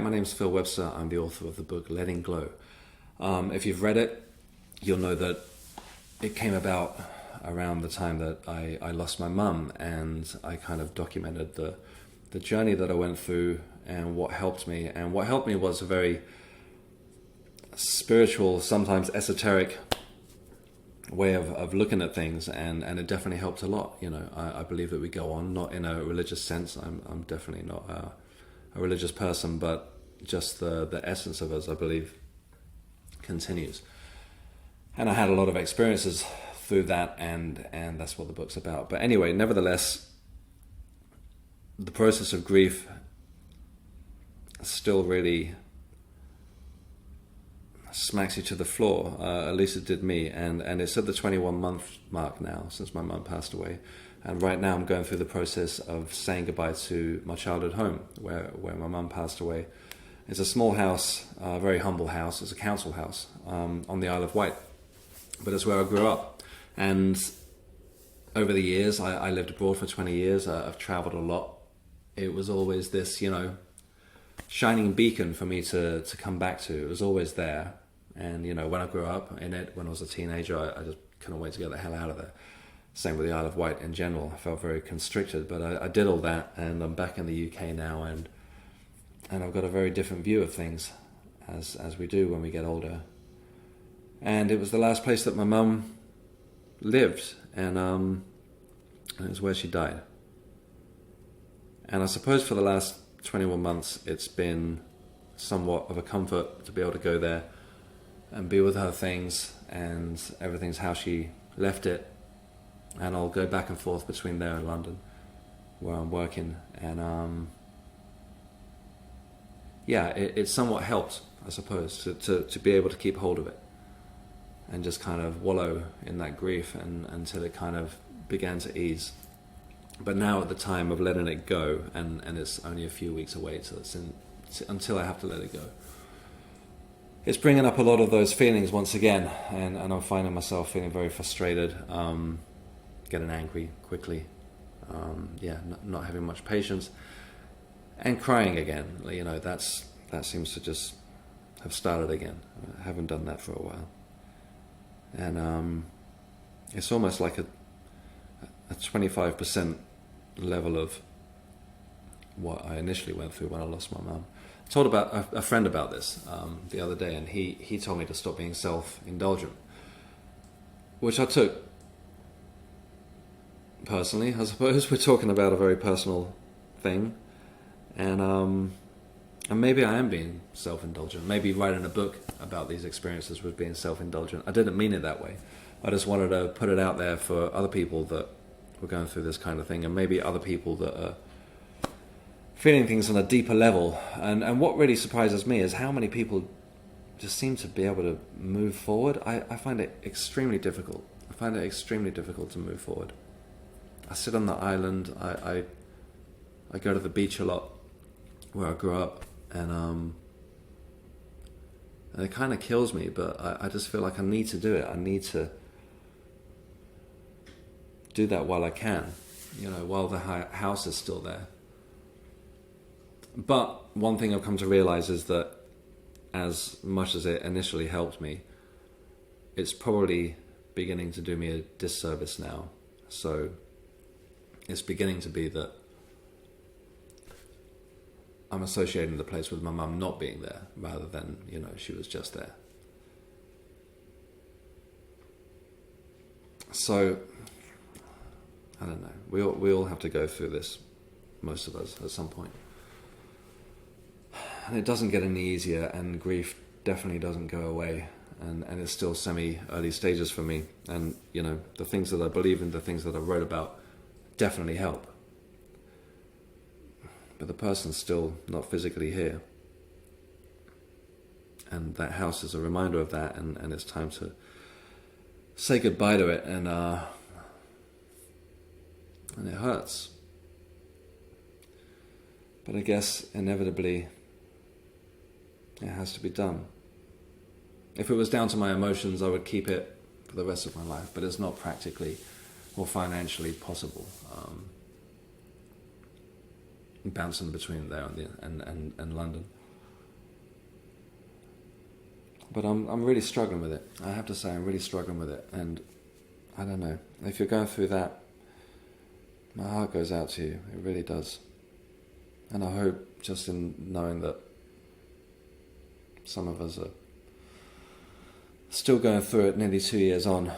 Hi, my name's Phil Webster. I'm the author of the book Letting Glow. If you've read it, you'll know that it came about around the time that I lost my mum, and I kind of documented the journey that I went through and what helped me. And what helped me was a very spiritual, sometimes esoteric way of looking at things, and it definitely helped a lot. You know, I believe that we go on, not in a religious sense. I'm definitely not a religious person, but just the essence of us, I believe, continues. And I had a lot of experiences through that, and that's what the book's about. But anyway, nevertheless, the process of grief still really smacks you to the floor. At least it did me, and it's at the 21-month mark now since my mum passed away. And right now I'm going through the process of saying goodbye to my childhood home, where my mum passed away. It's a small house, a very humble house. It's a council house on the Isle of Wight, but it's where I grew up. And over the years, I lived abroad for 20 years. I've traveled a lot. It was always this, shining beacon for me to come back to. It was always there. And, when I grew up in it, when I was a teenager, I just couldn't wait to get the hell out of there. Same with the Isle of Wight in general. I felt very constricted, but I did all that, and I'm back in the UK now, and I've got a very different view of things, as we do when we get older. And it was the last place that my mum lived, and it was where she died. And I suppose for the last 21 months, it's been somewhat of a comfort to be able to go there and be with her things, and everything's how she left it. And I'll go back and forth between there and London, where I'm working. And it somewhat helped, I suppose, to be able to keep hold of it and just kind of wallow in that grief until it kind of began to ease. But now at the time of letting it go, and it's only a few weeks away until I have to let it go, it's bringing up a lot of those feelings once again, and I'm finding myself feeling very frustrated, getting angry quickly, not having much patience, and crying again. That seems to just have started again. I haven't done that for a while, and it's almost like a 25% level of what I initially went through when I lost my mum. I told about a friend about this the other day, and he told me to stop being self-indulgent, which I took personally. I suppose we're talking about a very personal thing, and maybe I am being self-indulgent. Maybe writing a book about these experiences was being self-indulgent. I didn't mean it that way. I just wanted to put it out there for other people that were going through this kind of thing, and maybe other people that are feeling things on a deeper level. And what really surprises me is how many people just seem to be able to move forward. I find it extremely difficult. I find it extremely difficult to move forward. I sit on the island. I go to the beach a lot where I grew up, and it kind of kills me, but I just feel like I need to do it. I need to do that while I can, while the house is still there. But one thing I've come to realize is that as much as it initially helped me, it's probably beginning to do me a disservice now. So it's beginning to be that I'm associating the place with my mum not being there, rather than, she was just there. So, I don't know. We all have to go through this, most of us, at some point. And it doesn't get any easier, and grief definitely doesn't go away. And it's still semi-early stages for me. And, the things that I believe in, the things that I wrote about, definitely help. But the person's still not physically here. And that house is a reminder of that, and it's time to say goodbye to it, and it hurts. But I guess, inevitably, it has to be done. If it was down to my emotions, I would keep it for the rest of my life, but it's not practically or financially possible. Bouncing between there and London. But I'm really struggling with it. I have to say, I'm really struggling with it. And I don't know. If you're going through that, my heart goes out to you. It really does. And I hope, just in knowing that some of us are still going through it nearly 2 years on,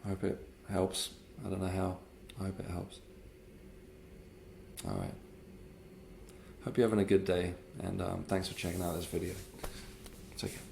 I hope it helps. I don't know how. I hope it helps. Alright. Hope you're having a good day, and thanks for checking out this video. Take care.